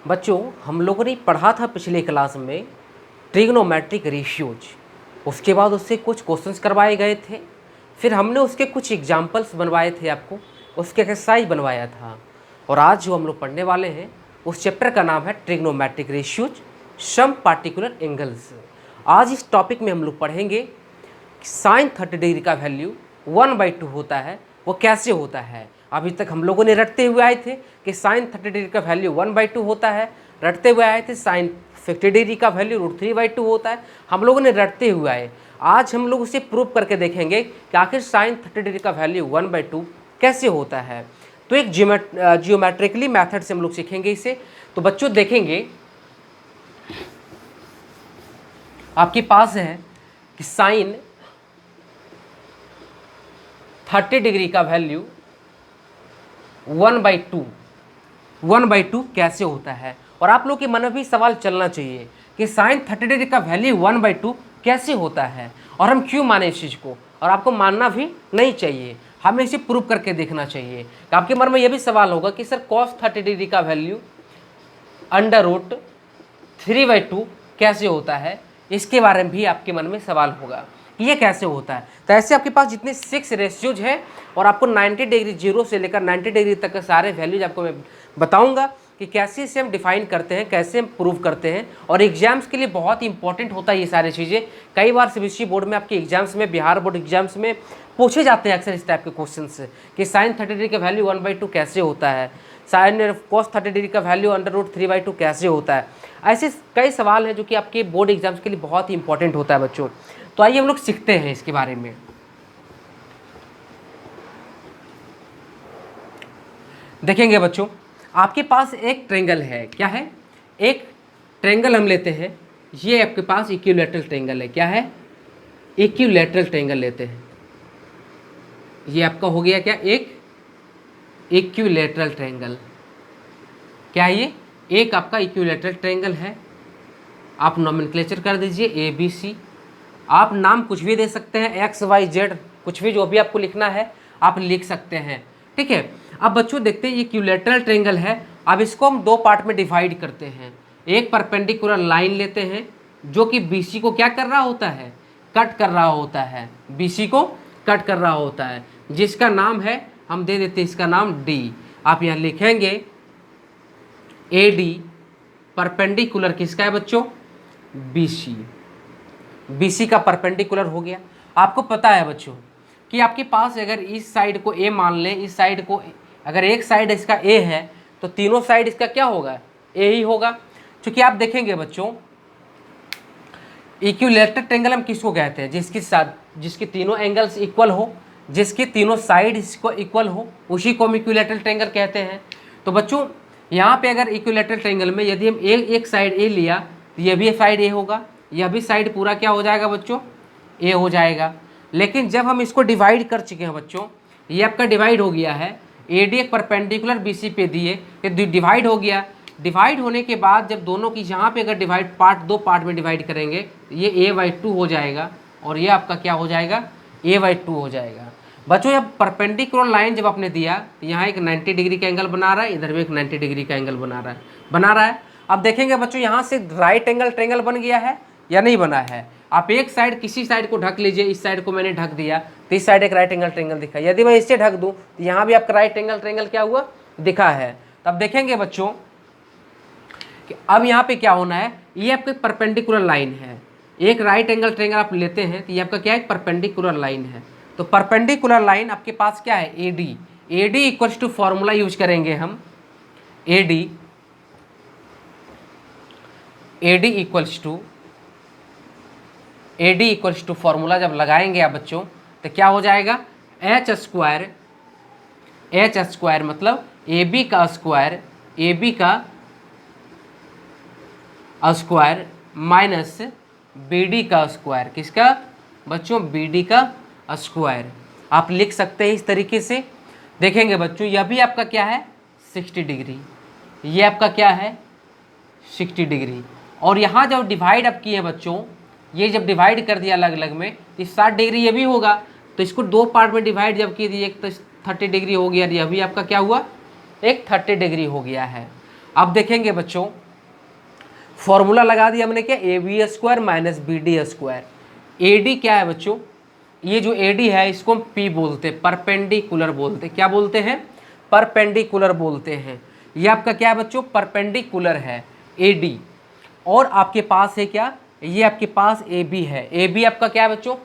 बच्चों, हम लोगों ने पढ़ा था पिछले क्लास में ट्रिग्नोमेट्रिक रेशियोज। उसके बाद उससे कुछ क्वेश्चंस करवाए गए थे, फिर हमने उसके कुछ एग्जाम्पल्स बनवाए थे, आपको उसके एक्सरसाइज बनवाया था। और आज जो हम लोग पढ़ने वाले हैं उस चैप्टर का नाम है ट्रिग्नोमेट्रिक रेशियोज सम पार्टिकुलर एंगल्स। आज इस टॉपिक में हम लोग पढ़ेंगे साइन 30 डिग्री का वैल्यू 1/2 होता है, वो कैसे होता है। अभी तक हम लोगों ने रटते हुए आए थे कि साइन 30 डिग्री का वैल्यू 1/2 होता है, रटते हुए आए थे साइन 50 डिग्री का वैल्यू √3/2 होता है। हम लोगों ने रटते हुए आए। आज हम लोग उसे प्रूव करके देखेंगे कि आखिर साइन 30 डिग्री का वैल्यू 1/2 कैसे होता है। तो एक जियोमेट्रिकली मैथड से हम लोग सीखेंगे इसे। तो बच्चों देखेंगे, आपके पास है कि साइन 30 डिग्री का वैल्यू 1/2 कैसे होता है। और आप लोग के मन में भी सवाल चलना चाहिए कि साइन 30 डिग्री का वैल्यू 1/2 कैसे होता है और हम क्यों माने इस चीज़ को। और आपको मानना भी नहीं चाहिए, हमें इसे प्रूव करके देखना चाहिए। कि आपके मन में यह भी सवाल होगा कि सर cos 30 डिग्री का वैल्यू √3/2 कैसे होता है। इसके बारे में भी आपके मन में सवाल होगा कि ये कैसे होता है। तो ऐसे आपके पास जितने 6 रेशियोज हैं और आपको 90 डिग्री 0 से लेकर 90 डिग्री तक के सारे वैल्यूज आपको मैं बताऊंगा कि कैसे इसे हम डिफाइन करते हैं, कैसे हम प्रूव करते हैं। और एग्जाम्स के लिए बहुत इंपॉर्टेंट होता है ये सारी चीज़ें। कई बार सीबीएसई बोर्ड में आपके एग्जाम्स में, बिहार बोर्ड एग्जाम्स में पूछे जाते हैं अक्सर इस टाइप के क्वेश्चन से कि साइन 30 डिग्री का वैल्यू 1/2 कैसे होता है, साइन cos 30 डिग्री का वैल्यू √3/2 कैसे होता है। ऐसे कई सवाल हैं जो कि आपके बोर्ड एग्जाम्स के लिए बहुत ही इंपॉर्टेंट होता है बच्चों। तो आइए हम लोग सीखते हैं इसके बारे में। देखेंगे बच्चों, आपके पास एक ट्रेंगल है। क्या है? एक ट्रेंगल हम लेते हैं। ये आपके पास इक्विलैटरल ट्रेंगल है। क्या है? इक्विलैटरल ट्रेंगल लेते हैं। ये आपका हो गया क्या? एक इक्विलैटरल ट्रेंगल। क्या है ये? एक आपका इक्विलैटरल ट्रेंगल है। आप नोमेनक्लेचर कर दीजिए ABC। आप नाम कुछ भी दे सकते हैं, XYZ, कुछ भी, जो भी आपको लिखना है आप लिख सकते हैं। ठीक है। अब बच्चों देखते हैं, ये इक्विलैटरल ट्रेंगल है। अब इसको हम दो पार्ट में डिवाइड करते हैं। एक परपेंडिकुलर लाइन लेते हैं जो कि BC को क्या कर रहा होता है? कट कर रहा होता है। BC को कट कर रहा होता है, जिसका नाम है, हम दे देते हैं इसका नाम D। आप यहाँ लिखेंगे AD परपेंडिकुलर किसका है बच्चों? BC। BC का परपेंडिकुलर हो गया। आपको पता है बच्चों कि आपके पास अगर इस साइड को A मान लें, इस साइड को, अगर एक साइड इसका A है तो तीनों साइड इसका क्या होगा? A ही होगा। क्योंकि आप देखेंगे बच्चों, इक्विलैटरल ट्रेंगल हम किसको कहते हैं? जिसके तीनों एंगल्स इक्वल हो, जिसके तीनों साइड इसको इक्वल हो, उसी को हम इक्विलैटरल ट्रेंगल कहते हैं। तो बच्चों यहाँ पे अगर इक्विलैटरल ट्रेंगल में यदि हम एक साइड A लिया तो यह भी साइड A होगा, यह भी साइड पूरा क्या हो जाएगा बच्चों? A हो जाएगा। लेकिन जब हम इसको डिवाइड कर चुके हैं बच्चों, ये आपका डिवाइड हो गया है, AD एक परपेंडिकुलर BC पे दिए, ये डिवाइड हो गया। डिवाइड होने के बाद जब दोनों की यहाँ पे अगर डिवाइड पार्ट, दो पार्ट में डिवाइड करेंगे, ये A/2 हो जाएगा और ये आपका क्या हो जाएगा? A/2 हो जाएगा। बच्चों जब परपेंडिकुलर लाइन जब आपने दिया तो यहाँ एक 90 डिग्री का एंगल बना रहा है, इधर भी एक 90 डिग्री का एंगल बना रहा है। अब देखेंगे बच्चों, यहाँ से राइट एंगल ट्रेंगल बन गया है या नहीं बना है। आप एक साइड, किसी साइड को ढक लीजिए, इस साइड को मैंने ढक दिया तो इस साइड एक राइट एंगल ट्रेंगल दिखा। यदि मैं इससे ढक दूं तो यहाँ भी आपका राइट एंगल ट्रेंगल क्या हुआ? दिखा है। तब देखेंगे बच्चों कि अब यहाँ पे क्या होना है, ये आपके परपेंडिकुलर लाइन है। एक राइट एंगल ट्रेंगल आप लेते हैं तो ये आपका क्या है? परपेंडिकुलर लाइन है। तो परपेंडिकुलर लाइन आपके पास क्या है? AD equals to formula use करेंगे हम। AD इक्वल्स टू फॉर्मूला जब लगाएंगे आप बच्चों तो क्या हो जाएगा? H स्क्वायर मतलब AB का स्क्वायर माइनस BD का स्क्वायर। किसका बच्चों? BD का स्क्वायर। आप लिख सकते हैं इस तरीके से। देखेंगे बच्चों, यह भी आपका क्या है? 60 डिग्री। ये आपका क्या है? 60 डिग्री। और यहाँ जब डिवाइड आप किए बच्चों, ये जब डिवाइड कर दिया अलग अलग में तो 60 डिग्री ये भी होगा। तो इसको दो पार्ट में डिवाइड जब की, एक तो 30 डिग्री हो गया, यह भी आपका क्या हुआ? एक 30 डिग्री हो गया है। अब देखेंगे बच्चों, फॉर्मूला लगा दिया हमने, क्या A B square minus B D square. A D क्या है बच्चों, ये जो ए डी है इसको हम पी बोलते हैं, परपेंडिकुलर बोलते हैं। क्या बोलते हैं, परपेंडिकुलर बोलते हैं। ये आपका क्या है बच्चों, परपेंडिकुलर है ए डी। और आपके पास है क्या, ये आपके पास ए बी है। ए बी आपका क्या है बच्चों,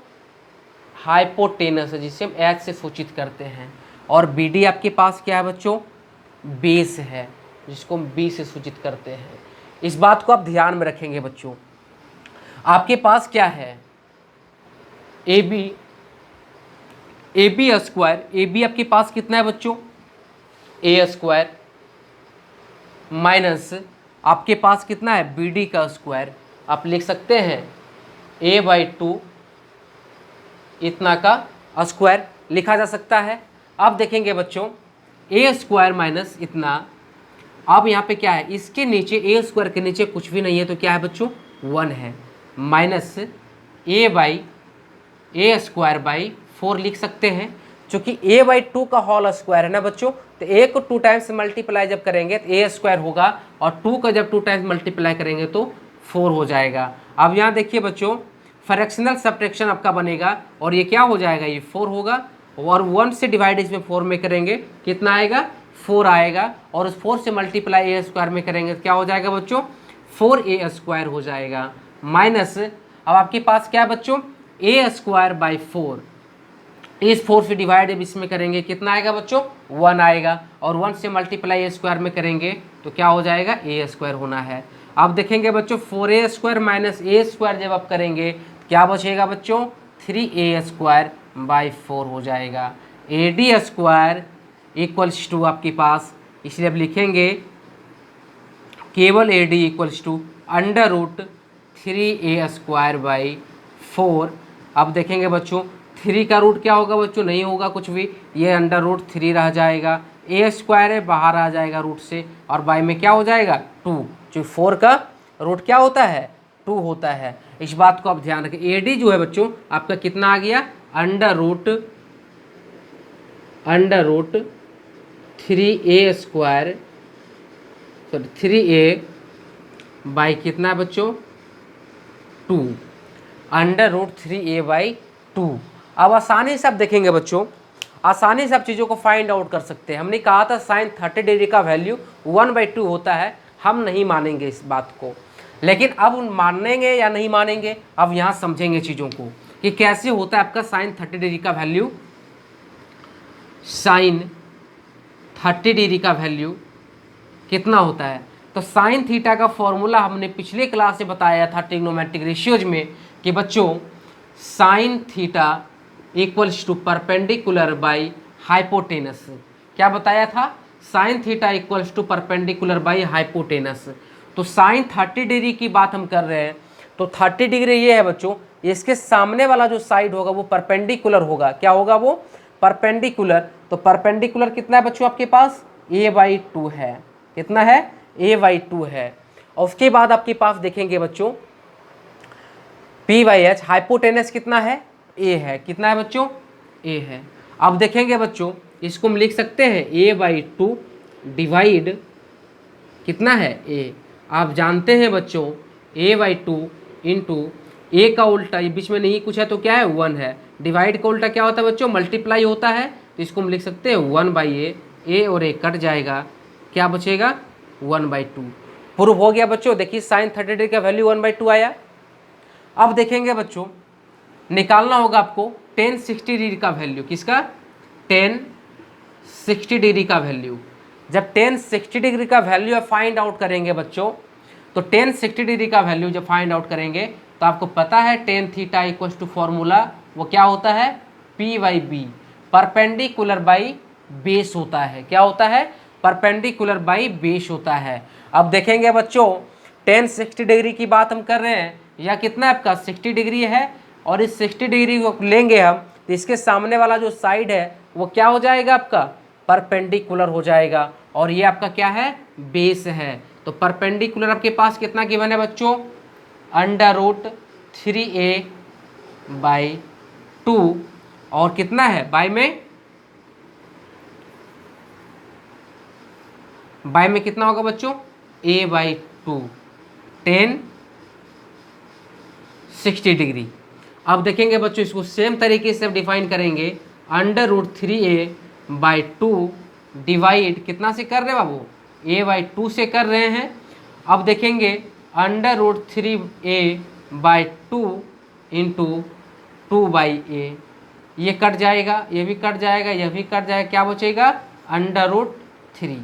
हाइपोटेनस है, जिसे हम एच से सूचित करते हैं। और बी डी आपके पास क्या है बच्चों, बेस है, जिसको हम बी से सूचित करते हैं। इस बात को आप ध्यान में रखेंगे बच्चों। आपके पास क्या है, A B square, A B आपके पास कितना है बच्चों, ए स्क्वायर माइनस आपके पास कितना है, बी डी का स्क्वायर। आप लिख सकते हैं ए बाई 2 इतना का स्क्वायर लिखा जा सकता है। अब देखेंगे बच्चों, ए स्क्वायर माइनस इतना, अब यहाँ पे क्या है, इसके नीचे ए स्क्वायर के नीचे कुछ भी नहीं है, तो क्या है बच्चों, 1 है, minus A by A square by 4 लिख सकते हैं। चूँकि ए बाई 2 का होल स्क्वायर है ना बच्चों, तो ए को 2 टाइम्स मल्टीप्लाई जब करेंगे तो ए स्क्वायर होगा, और 2 का जब 2 टाइम्स मल्टीप्लाई करेंगे तो 4 हो जाएगा। अब यहाँ देखिए बच्चों, फ्रैक्शनल सब्ट्रैक्शन आपका बनेगा, और ये क्या हो जाएगा, ये 4 होगा, और 1 से डिवाइड इसमें 4 में करेंगे, कितना आएगा, 4 आएगा, और उस 4 से मल्टीप्लाई ए स्क्वायर में करेंगे तो क्या हो जाएगा बच्चों, 4a स्क्वायर हो जाएगा, माइनस अब आपके पास क्या है बच्चों, ए स्क्वायर बाई 4, इस 4 से डिवाइड इसमें करेंगे, कितना आएगा बच्चों, 1 आएगा, और 1 से मल्टीप्लाई ए स्क्वायर में करेंगे तो क्या हो जाएगा, ए स्क्वायर होना है। अब देखेंगे बच्चों, 4a स्क्वायर माइनस ए स्क्वायर जब आप करेंगे क्या बचेगा बच्चों, 3a स्क्वायर बाई 4 हो जाएगा। A D square equals to आपके पास, इसलिए अब लिखेंगे केवल A D equals to under root 3a square by 4। अब देखेंगे बच्चों, 3 का रूट क्या होगा बच्चों, नहीं होगा कुछ भी, ये अंडर रूट 3 रह जाएगा, ए स्क्वायर है बाहर आ जाएगा रूट से, और बाई में क्या हो जाएगा 2, जो 4 का रूट क्या होता है, 2 होता है। इस बात को आप ध्यान रखें। ए डी जो है बच्चों आपका कितना आ गया, under root 3a square, sorry 3a by कितना है बच्चों, 2, अंडर रूट 3a बाई 2। अब आसानी से आप देखेंगे बच्चों, आसानी से आप चीज़ों को फाइंड आउट कर सकते हैं। हमने कहा था साइन 30 डिग्री का वैल्यू 1/2 होता है, हम नहीं मानेंगे इस बात को, लेकिन अब मानेंगे या नहीं मानेंगे, अब यहाँ समझेंगे चीज़ों को कि कैसे होता है आपका साइन 30 डिग्री का वैल्यू। साइन 30 डिग्री का वैल्यू कितना होता है, तो साइन थीटा का फॉर्मूला हमने पिछले क्लास से बताया था ट्रिग्नोमेट्रिक रेशियोज में कि बच्चों sine theta equals to perpendicular by hypotenuse. क्या बताया था, sine theta equals to perpendicular by hypotenuse. तो साइन 30 डिग्री की बात हम कर रहे हैं, तो 30 डिग्री ये है बच्चों, इसके सामने वाला जो साइड होगा वो परपेंडिकुलर होगा। क्या होगा वो, परपेंडिकुलर। तो परपेंडिकुलर कितना है बच्चों आपके पास, a/2 है, कितना है, a/2 है। और उसके बाद आपके पास देखेंगे बच्चों p/h, हाइपोटेनस कितना है, a है, कितना है बच्चों, a है। अब देखेंगे बच्चों, इसको हम लिख सकते हैं a/2 डिवाइड कितना है, a। आप जानते हैं बच्चों a/2 इंटू ए का उल्टा, ये बीच में नहीं कुछ है तो क्या है, 1 है, डिवाइड का उल्टा क्या होता है बच्चों, मल्टीप्लाई होता है, तो इसको हम लिख सकते हैं 1/a, a और a कट जाएगा, क्या बचेगा 1/2। प्रूव हो गया बच्चों। देखिए साइन 30 डिग्री का वैल्यू 1/2 आया। अब देखेंगे बच्चों, निकालना होगा आपको tan 60 डिग्री का वैल्यू, किसका, tan 60 डिग्री का वैल्यू। जब tan 60 डिग्री का वैल्यू फाइंड आउट करेंगे बच्चों, तो tan 60 डिग्री का वैल्यू जब फाइंड आउट करेंगे तो आपको पता है tan theta equals to formula वो क्या होता है, p/b, परपेंडिकुलर बाई बेस होता है। क्या होता है, परपेंडिकुलर बाई बेस होता है। अब देखेंगे बच्चों, tan 60 डिग्री की बात हम कर रहे हैं, यह कितना है आपका 60 डिग्री है, और इस 60 डिग्री को लेंगे हम तो इसके सामने वाला जो साइड है वो क्या हो जाएगा आपका, परपेंडिकुलर हो जाएगा, और ये आपका क्या है, बेस है। तो परपेंडिकुलर आपके पास कितना गिवन है बच्चों, अंडर रूट 3a/2, और कितना है बाय में कितना होगा बच्चों, a/2 tan 60 डिग्री। अब देखेंगे बच्चों इसको सेम तरीके से डिफाइन करेंगे, √3a/2 डिवाइड कितना से कर रहे हैं बाबू, a/2 से कर रहे हैं। अब देखेंगे √3a/2 इंटू 2/a, ये कट जाएगा, ये भी कट जाएगा, यह भी कट जाएगा, क्या बचेगा √3।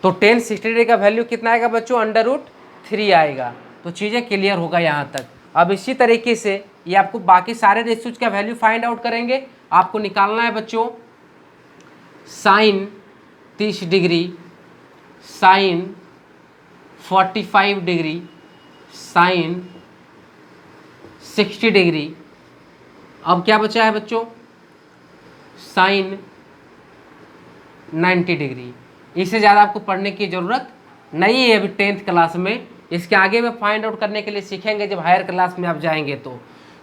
तो tan 60 डिग्री का वैल्यू कितना आएगा बच्चों, √3 आएगा। तो चीज़ें क्लियर होगा यहाँ तक। अब इसी तरीके से ये आपको बाकी सारे रेशियोज का वैल्यू फाइंड आउट करेंगे। आपको निकालना है बच्चों sine 30 degree, sine 45 degree, sine 60 degree. अब क्या बचा है बच्चों, साइन 90 डिग्री। इससे ज़्यादा आपको पढ़ने की ज़रूरत नहीं है अभी 10th क्लास में। इसके आगे में फाइंड आउट करने के लिए सीखेंगे जब हायर क्लास में आप जाएंगे तो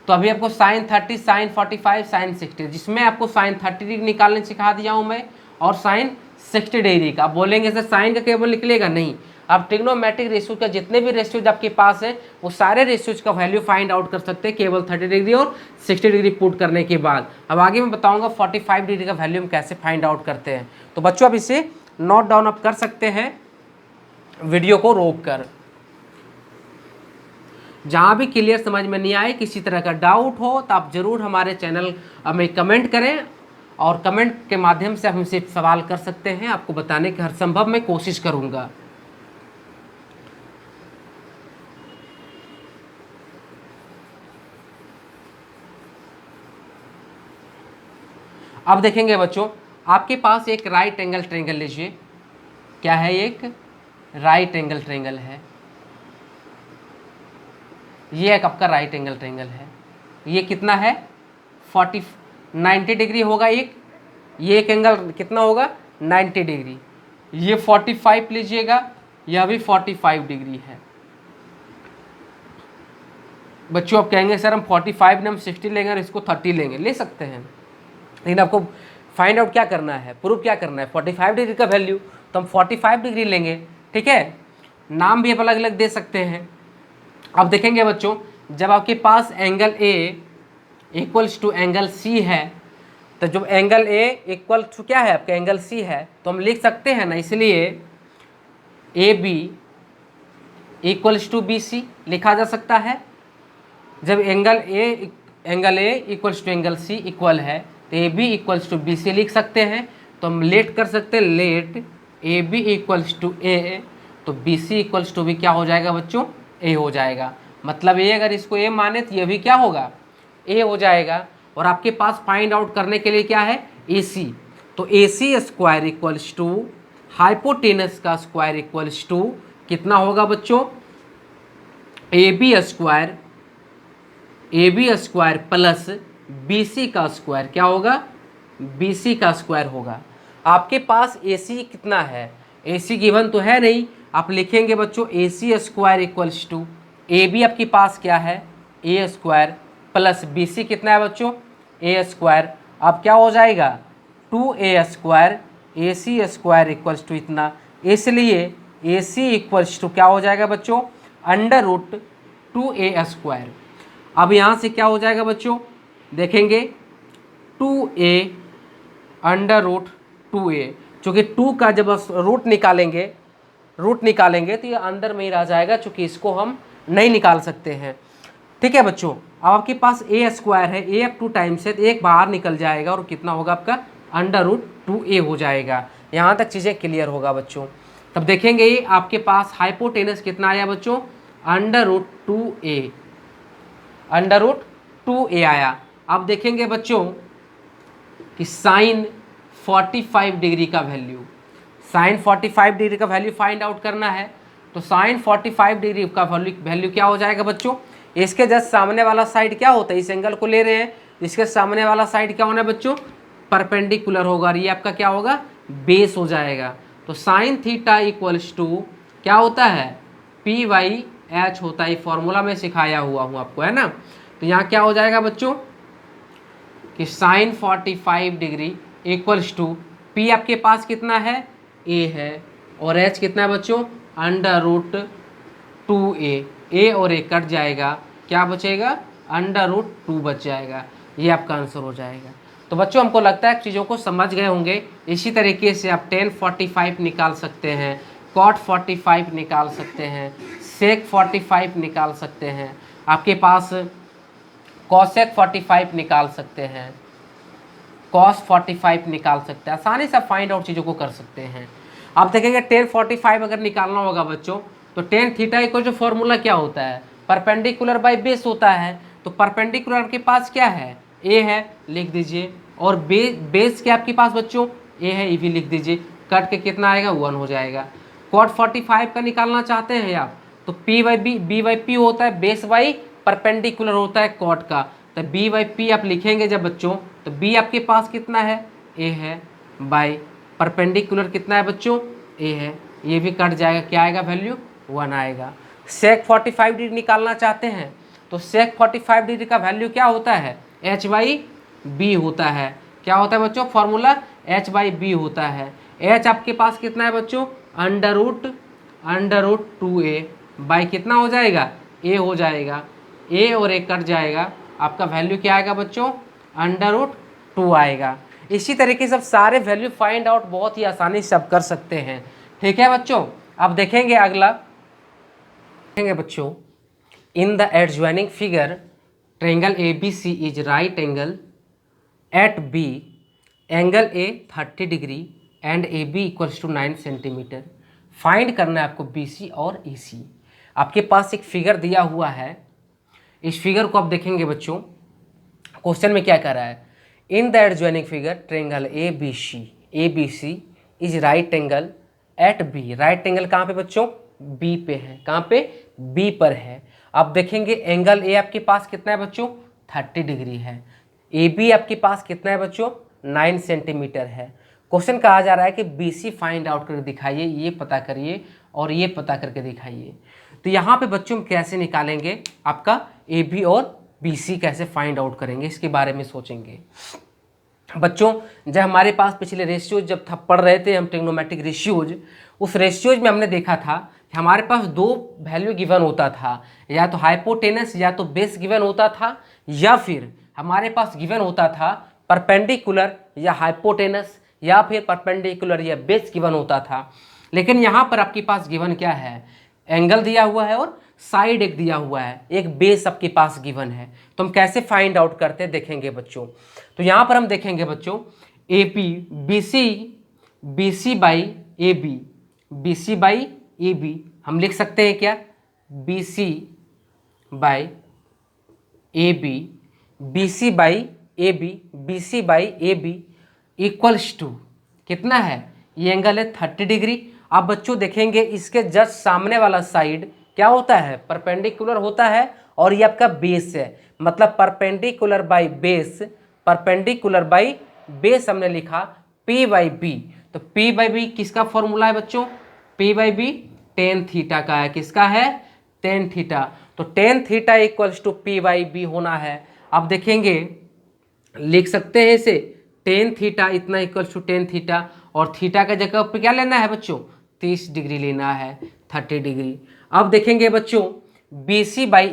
अभी आपको साइन 30, साइन 45, साइन 60, जिसमें आपको साइन 30 डिग्री निकालने सिखा दिया हूँ मैं, और साइन 60 डिग्री का। आप बोलेंगे सर साइन का केवल निकलेगा, नहीं, आप ट्रिग्नोमेट्रिक रेशियो का जितने भी रेशियोज आपके पास है वो सारे रेशियोज का वैल्यू फाइंड आउट कर सकते हैं केवल 30 डिग्री और 60 डिग्री पुट करने के बाद। अब आगे मैं बताऊंगा 45 डिग्री का वैल्यू हम कैसे फाइंड आउट करते हैं। तो बच्चों अब इसे नोट डाउन आप कर सकते हैं वीडियो को रोक कर। जहाँ भी क्लियर समझ में नहीं आए, किसी तरह का डाउट हो तो आप ज़रूर हमारे चैनल में कमेंट करें, और कमेंट के माध्यम से आप हमसे सवाल कर सकते हैं। आपको बताने की हर संभव मैं कोशिश करूँगा। अब देखेंगे बच्चों, आपके पास एक राइट एंगल ट्रायंगल लीजिए। क्या है, एक राइट एंगल ट्रायंगल है। ये एक आपका राइट एंगल ट्रायंगल है। ये कितना है 90 डिग्री होगा एक, ये एक एंगल कितना होगा 90 डिग्री। ये 45 लीजिएगा, यह भी 45 डिग्री है। बच्चों आप कहेंगे सर हम 45 ने हम 60 लेंगे और इसको 30 लेंगे, ले सकते हैं, लेकिन आपको फाइंड आउट क्या करना है, प्रूफ क्या करना है, 45 डिग्री का वैल्यू, तो हम 45 डिग्री लेंगे। ठीक है, नाम भी अलग अलग दे सकते हैं। अब देखेंगे बच्चों, जब आपके पास angle A equals to angle C है, तो जब एंगल ए इक्वल टू क्या है आपका एंगल सी है, तो हम लिख सकते हैं ना, इसलिए A B equals to B C लिखा जा सकता है। जब angle A equals to angle C equal है तो A B equals to B C लिख सकते हैं। तो हम लेट कर सकते हैं, let A B equals to A, तो बी सी इक्वल्स टू भी क्या हो जाएगा बच्चों, ए हो जाएगा। मतलब ये अगर इसको ए माने तो ये भी क्या होगा, ए हो जाएगा। और आपके पास फाइंड आउट करने के लिए क्या है, ए सी, तो A C square equals to hypotenuse का स्क्वायर इक्वल्स टू कितना होगा बच्चों, A B square plus B C का स्क्वायर, क्या होगा बी सी का स्क्वायर होगा। आपके पास ए सी कितना है, ए सी गिवन तो है नहीं, आप लिखेंगे बच्चों A C square equals to A B आपके पास क्या है A square plus B C कितना है बच्चों ए स्क्वायर। अब क्या हो जाएगा 2a square, A C square equals to इतना, इसलिए ए सी इक्वल्स टू क्या हो जाएगा बच्चों √2a स्क्वायर। अब यहाँ से क्या हो जाएगा बच्चों, देखेंगे 2a √2a, चूँकि 2 का जब रूट निकालेंगे तो ये अंदर में ही रह जाएगा, चूँकि इसको हम नहीं निकाल सकते हैं। ठीक है बच्चों, अब आपके पास ए स्क्वायर है, ए अब 2 टाइम्स है तो एक बाहर निकल जाएगा और कितना होगा आपका √2a हो जाएगा। यहाँ तक चीज़ें क्लियर होगा बच्चों। तब देखेंगे ये आपके पास हाइपोटेनस कितना आया बच्चों √2a आया। अब देखेंगे बच्चों कि साइन 45 डिग्री का वैल्यू, साइन 45 डिग्री का वैल्यू फाइंड आउट करना है। तो साइन 45 डिग्री का वैल्यू क्या हो जाएगा बच्चों, इसके जस्ट सामने वाला साइड क्या होता है, इस एंगल को ले रहे हैं, इसके सामने वाला साइड क्या होना है बच्चों परपेंडिकुलर होगा, और ये आपका क्या होगा बेस हो जाएगा। तो साइन थीटा इक्वल्स टू क्या होता है P/H होता है, फॉर्मूला में सिखाया हुआ हूँ आपको, है ना। तो यहाँ क्या हो जाएगा बच्चों कि sine 45 degree equals to P आपके पास कितना है A है, और h कितना है बच्चों, अंडर रूट 2a, a और a कट जाएगा, क्या बचेगा, अंडर रूट 2 बच जाएगा। ये आपका आंसर हो जाएगा। तो बच्चों हमको लगता है चीज़ों को समझ गए होंगे। इसी तरीके से आप tan 45 निकाल सकते हैं, cot 45 निकाल सकते हैं, sec 45 निकाल सकते हैं, आपके पास cosec 45 निकाल सकते हैं, cos 45 निकाल सकते हैं, आसानी से फाइंड आउट चीज़ों को कर सकते हैं। आप देखेंगे tan 45 अगर निकालना होगा बच्चों, तो tan थीटा को जो फॉर्मूला क्या होता है, परपेंडिकुलर बाई बेस होता है। तो परपेंडिकुलर के पास क्या है, a है, लिख दीजिए, और बेस के आपके पास बच्चों a है, ये भी लिख दीजिए। कट के कितना आएगा, 1 हो जाएगा। cot 45 का निकालना चाहते हैं आप, तो p by B by P होता है, बेस बाई परपेंडिकुलर होता है कॉट का, तो b बाई पी आप लिखेंगे जब बच्चों, तो b आपके पास कितना है, a है, बाई परपेंडिकुलर कितना है बच्चों, a है, ये भी कट जाएगा, क्या आएगा वैल्यू, 1 आएगा। सेक 45 डिग्री निकालना चाहते हैं, तो सेक 45 डिग्री का वैल्यू क्या होता है, h बाई बी होता है। क्या होता है बच्चों, फॉर्मूला h बाई बी होता है। h आपके पास कितना है बच्चों, अंडर रूट 2a बाई कितना हो जाएगा, a हो जाएगा, a और a कट जाएगा, आपका वैल्यू क्या आएगा बच्चों, अंडर रूट 2 आएगा। इसी तरीके से आप सारे वैल्यू फाइंड आउट बहुत ही आसानी से आप कर सकते हैं। ठीक है बच्चों, अब देखेंगे अगला, देखेंगे बच्चों, in the adjoining figure triangle ABC is right angle at B, angle A 30 degree and AB equals to 9 centimetre. Find करना है आपको BC और EC। आपके पास एक फिगर दिया हुआ है, इस फिगर को आप देखेंगे बच्चों, क्वेश्चन में क्या कर रहा है, in the adjoining figure triangle ABC is right angle at B। Right angle कहाँ पे बच्चों, B पे है, कहाँ पे, B पर है। आप देखेंगे एंगल A आपके पास कितना है बच्चों, 30 डिग्री है, AB आपके पास कितना है बच्चों, 9 सेंटीमीटर है। क्वेश्चन कहा जा रहा है कि BC फाइंड आउट करके दिखाइए, ये पता करिए और ये पता करके दिखाइए। तो यहाँ पे बच्चों कैसे निकालेंगे आपका AB और BC कैसे फाइंड आउट करेंगे, इसके बारे में सोचेंगे बच्चों। जब हमारे पास पिछले रेशियोज जब पढ़ रहे थे हम, ट्रिग्नोमेट्रिक रेशियोज, उस रेशियोज में हमने देखा था कि हमारे पास 2 वैल्यू गिवन होता था, या तो हाइपोटेनस या तो बेस गिवन होता था, या फिर हमारे पास गिवन होता था परपेंडिकुलर या हाइपोटेनस, या फिर परपेंडिकुलर या बेस गिवन होता था। लेकिन यहाँ पर आपके पास गिवन क्या है, एंगल दिया हुआ है और साइड एक दिया हुआ है, एक बेस आपके पास गिवन है। तो हम कैसे फाइंड आउट करते हैं देखेंगे बच्चों। तो यहाँ पर हम देखेंगे बच्चों, BC बाई AB हम लिख सकते हैं क्या, BC by AB equals to कितना है, ये एंगल है 30 डिग्री। आप बच्चों देखेंगे इसके जस्ट सामने वाला साइड क्या होता है, परपेंडिकुलर होता है, और ये आपका बेस है, मतलब परपेंडिकुलर बाई बेस हमने लिखा P बाई बी। तो P बाई बी किसका फॉर्मूला है बच्चों, P by B tan theta का है, किसका है, टेन थीटा। तो tan theta equals to P by B होना है। आप देखेंगे लिख सकते हैं इसे, टेन थीटा इतना इक्वल्स टू टेन थीटा, और थीटा का जगह पे क्या लेना है बच्चों, 30 डिग्री लेना है, 30 डिग्री। अब देखेंगे बच्चों BC बाई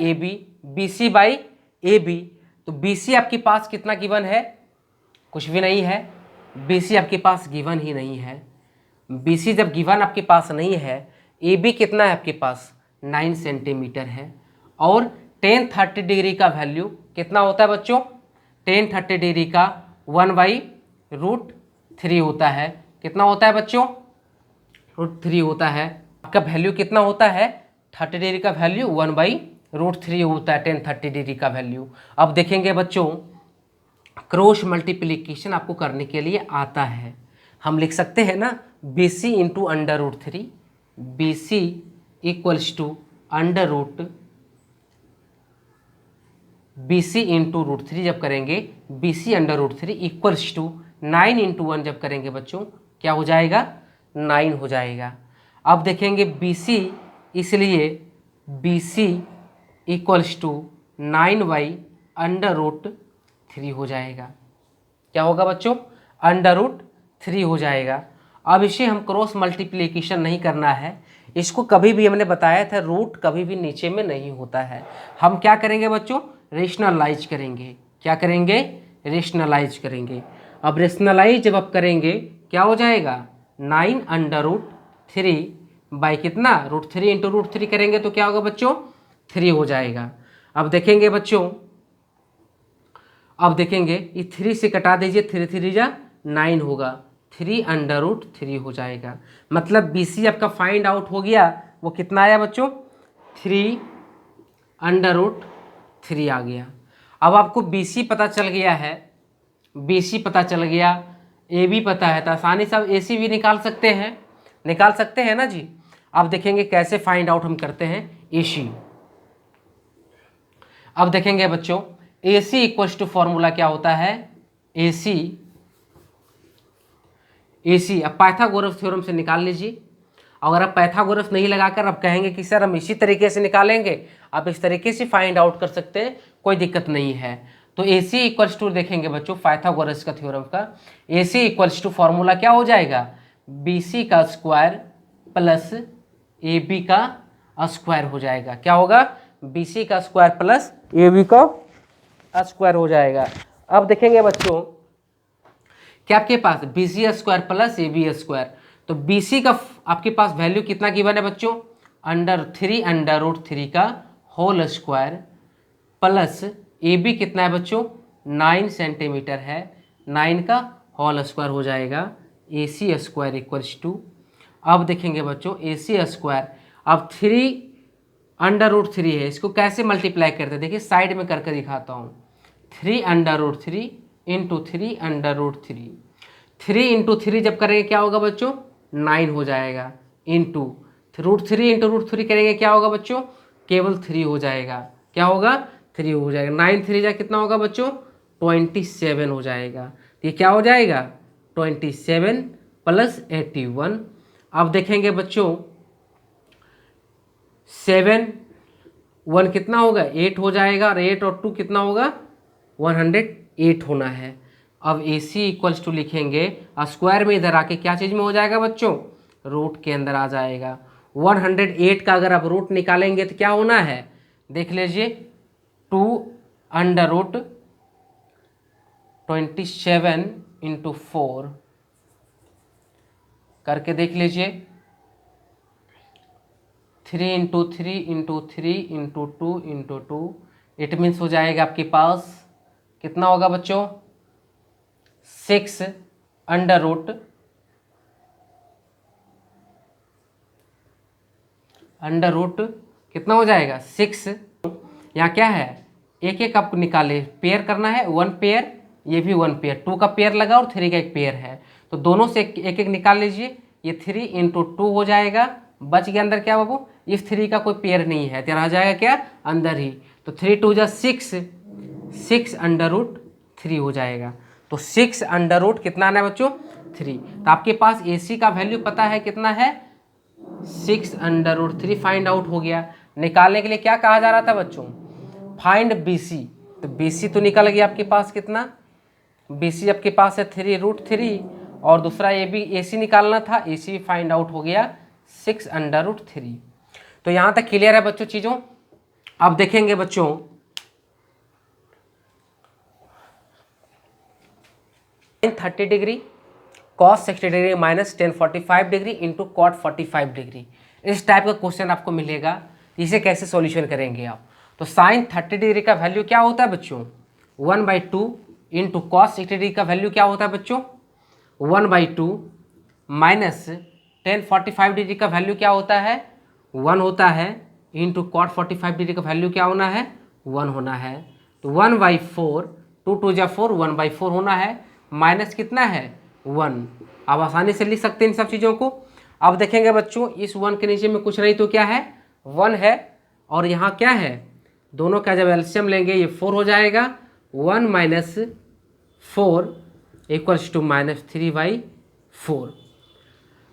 AB, तो BC आपके पास कितना गिवन है, कुछ भी नहीं है, BC आपके पास गिवन ही नहीं है। BC जब गिवन आपके पास नहीं है, AB कितना है आपके पास, 9 सेंटीमीटर है, और टेन 30 डिग्री का वैल्यू कितना होता है बच्चों, टेन 30 डिग्री का 1/√3 होता है। कितना होता है बच्चों, √3 होता है। आपका वैल्यू कितना होता है, 30 डिग्री का वैल्यू 1/√3 होता है, टेन 30 डिग्री का वैल्यू। अब देखेंगे बच्चों, क्रॉस मल्टीप्लिकेशन आपको करने के लिए आता है, हम लिख सकते हैं ना, BC into √3, BC equals to BC into √3 जब करेंगे, BC √3 इक्वल्स टू 9 इंटू 1 जब करेंगे बच्चों, क्या हो जाएगा, 9 हो जाएगा। अब देखेंगे BC, इसलिए BC इक्वल्स टू 9/√3 हो जाएगा। क्या होगा बच्चों, √3 हो जाएगा। अब इसे हम क्रॉस मल्टीप्लिकेशन नहीं करना है, इसको कभी भी हमने बताया था रूट कभी भी नीचे में नहीं होता है। हम क्या करेंगे बच्चों, रेशनलाइज करेंगे। क्या करेंगे, रेशनलाइज करेंगे। अब रेशनलाइज जब आप करेंगे क्या हो जाएगा, 9√3 बाई कितना, √3 इंटू √3 करेंगे तो क्या होगा बच्चों, 3 हो जाएगा। अब देखेंगे बच्चों, अब देखेंगे ये 3 से कटा दीजिए, 3 3 जा 9 होगा, 3√3 हो जाएगा। मतलब BC आपका फाइंड आउट हो गया, वो कितना आया बच्चों, 3√3 आ गया। अब आपको BC पता चल गया है, BC पता चल गया, AB पता है, तो आसानी से आप AC भी निकाल सकते हैं, निकाल सकते हैं ना जी। अब देखेंगे कैसे फाइंड आउट हम करते हैं AC। अब देखेंगे बच्चों AC इक्वल्स टू फॉर्मूला क्या होता है, AC अब पाइथागोरस थ्योरम से निकाल लीजिए। अगर आप पाइथागोरस नहीं लगाकर आप कहेंगे कि सर हम इसी तरीके से निकालेंगे, आप इस तरीके से फाइंड आउट कर सकते हैं, कोई दिक्कत नहीं है। तो AC इक्वल्स टू देखेंगे बच्चों पाइथागोरस का थ्योरम का, AC इक्वल्स टू फॉर्मूला क्या हो जाएगा, BC का स्क्वायर प्लस AB का स्क्वायर हो जाएगा। क्या होगा, BC का स्क्वायर प्लस AB का स्क्वायर हो जाएगा। अब देखेंगे बच्चों क्या आपके पास BC square plus AB square, तो BC का आपके पास वैल्यू कितना गिवन है बच्चों, √3 का होल स्क्वायर प्लस AB कितना है बच्चों, 9 सेंटीमीटर है, 9 का होल स्क्वायर हो जाएगा, AC स्क्वायर इक्वल्स टू, अब देखेंगे बच्चों AC स्क्वायर, अब 3√3 है, इसको कैसे मल्टीप्लाई करते हैं, देखिए साइड में करके दिखाता हूँ, 3√3 इंटू 3√3, 3 इंटू 3 जब करेंगे क्या होगा बच्चों, 9 हो जाएगा, इंटू √3 इंटू √3 करेंगे क्या होगा बच्चों, केवल 3 हो जाएगा। क्या होगा, 3 हो जाएगा, 9 3 जा कितना होगा बच्चों, 27 हो जाएगा। ये क्या हो जाएगा, 27 प्लस 81। अब देखेंगे बच्चों 7 1 कितना होगा, 8 हो जाएगा, और 8 और 2 कितना होगा, 108 होना है। अब AC इक्वल्स टू लिखेंगे, स्क्वायर में इधर आके क्या चीज़ में हो जाएगा बच्चों, रूट के अंदर आ जाएगा। 108 का अगर आप रूट निकालेंगे तो क्या होना है, देख लीजिए 2√27 इंटू 4 करके देख लीजिए, 3 into 3 into 3 into 2 into 2, it means हो जाएगा आपके पास कितना होगा बच्चों, 6 √, कितना हो जाएगा 6, यहाँ क्या है, एक एक आपको निकाले, पेयर करना है, 1 पेयर, ये भी 1 पेयर, 2 का पेयर लगा और 3 का एक पेयर है, तो दोनों से एक एक निकाल लीजिए। ये 3 इंटू 2 हो जाएगा, बच गया अंदर क्या बाबू, इस 3 का कोई पेयर नहीं है, तो रह जाएगा क्या अंदर ही, तो 3 2 जा 6, 6 √3 हो जाएगा। तो 6 √ कितना आना है बच्चों, 3। तो आपके पास AC का वैल्यू पता है कितना है, 6 √3 फाइंड आउट हो गया। निकालने के लिए क्या कहा जा रहा था बच्चों, फाइंड BC, तो BC तो निकल गया आपके पास कितना, BC आपके पास है 3√3, और दूसरा AC निकालना था, AC फाइंड आउट हो गया 6 √3। तो यहाँ तक क्लियर है बच्चों चीज़ों। अब देखेंगे बच्चों sin 30 degree cos 60 degree minus tan 45 degree into cot 45 degree, इस टाइप का क्वेश्चन आपको मिलेगा। इसे कैसे सॉल्यूशन करेंगे आप, तो sin 30 डिग्री का वैल्यू क्या होता है बच्चों, 1/2 इंटू cos 60 डिग्री का वैल्यू क्या होता है बच्चों, 1/2 माइनस tan 45 डिग्री का वैल्यू क्या होता है, 1 होता है, इंटू cot 45 डिग्री का वैल्यू क्या होना है, 1 होना है। तो 1/4, 2 2 जा 4, 1/4 होना है, माइनस कितना है 1। आप आसानी से लिख सकते हैं इन सब चीज़ों को। अब देखेंगे बच्चों इस 1 के नीचे में कुछ नहीं तो क्या है 1 है, और यहाँ क्या है, दोनों का जब एलसीएम लेंगे ये 4 हो जाएगा, 1 माइनस 4 इक्वल्स टू -3/4।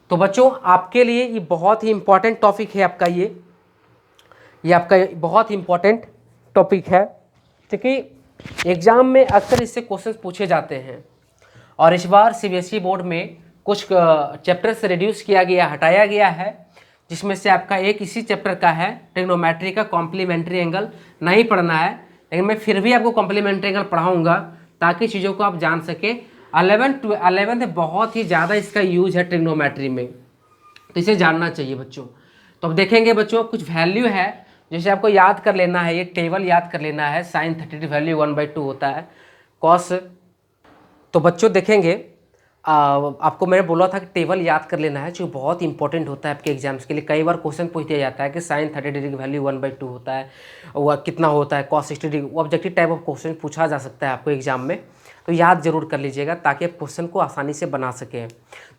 तो बच्चों आपके लिए ये बहुत ही इम्पॉर्टेंट टॉपिक है आपका, ये आपका बहुत ही इम्पॉर्टेंट टॉपिक है, क्योंकि एग्ज़ाम में अक्सर इससे क्वेश्चन पूछे जाते हैं। और इस बार CBSE बोर्ड में कुछ चैप्टर से रिड्यूस किया गया, हटाया गया है, जिसमें से आपका एक इसी चैप्टर का है ट्रिग्नोमेट्री का कॉम्प्लीमेंट्री एंगल नहीं पढ़ना है, लेकिन मैं फिर भी आपको कॉम्प्लीमेंट्री एंगल पढ़ाऊंगा ताकि चीज़ों को आप जान सके। 11th बहुत ही ज़्यादा इसका यूज है ट्रिग्नोमेट्री में, तो इसे जानना चाहिए बच्चों। तो अब देखेंगे बच्चों कुछ वैल्यू है जैसे आपको याद कर लेना है, ये टेबल याद कर लेना है। sin 30 वैल्यू 1/2 होता है cos। तो बच्चों देखेंगे आपको मैंने बोला था कि टेबल याद कर लेना है, जो बहुत इंपॉर्टेंट होता है आपके एग्जाम्स के लिए। कई बार क्वेश्चन पूछ दिया जाता है कि sin 30 डिग्री की वैल्यू 1/2 होता है, वह कितना होता है cos 60 degree. Objective type of question पूछा जा सकता है आपको एग्जाम में, तो याद जरूर कर लीजिएगा ताकि आप क्वेश्चन को आसानी से बना सकें।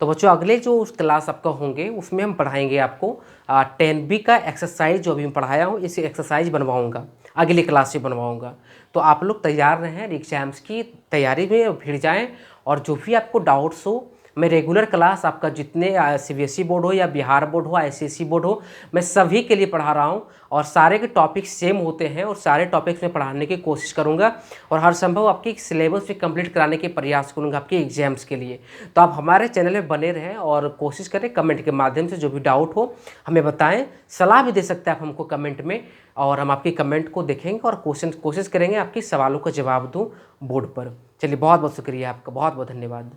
तो बच्चों अगले जो उस क्लास आपका होंगे उसमें हम पढ़ाएंगे आपको 10B का एक्सरसाइज, जो अभी मैं पढ़ाया हूँ इसे एक्सरसाइज बनवाऊँगा, अगली क्लास से बनवाऊँगा। तो आप लोग तैयार रहें, एग्जाम्स की तैयारी में भिड़ जाएँ, और जो भी आपको डाउट्स हो मैं रेगुलर क्लास आपका जितने CBSE बोर्ड हो या बिहार बोर्ड हो, ICSE बोर्ड हो, मैं सभी के लिए पढ़ा रहा हूँ, और सारे के टॉपिक्स सेम होते हैं और सारे टॉपिक्स में पढ़ाने की कोशिश करूँगा, और हर संभव आपकी सिलेबस भी कंप्लीट कराने के प्रयास करूँगा आपके एग्जाम्स के लिए। तो आप हमारे चैनल में बने रहें और कोशिश करें, कमेंट के माध्यम से जो भी डाउट हो हमें बताएं, सलाह भी दे सकते हैं आप हमको कमेंट में, और हम आपकी कमेंट को देखेंगे और कोशिश करेंगे आपकी सवालों का जवाब दूँ बोर्ड पर। चलिए बहुत बहुत शुक्रिया आपका, बहुत बहुत धन्यवाद।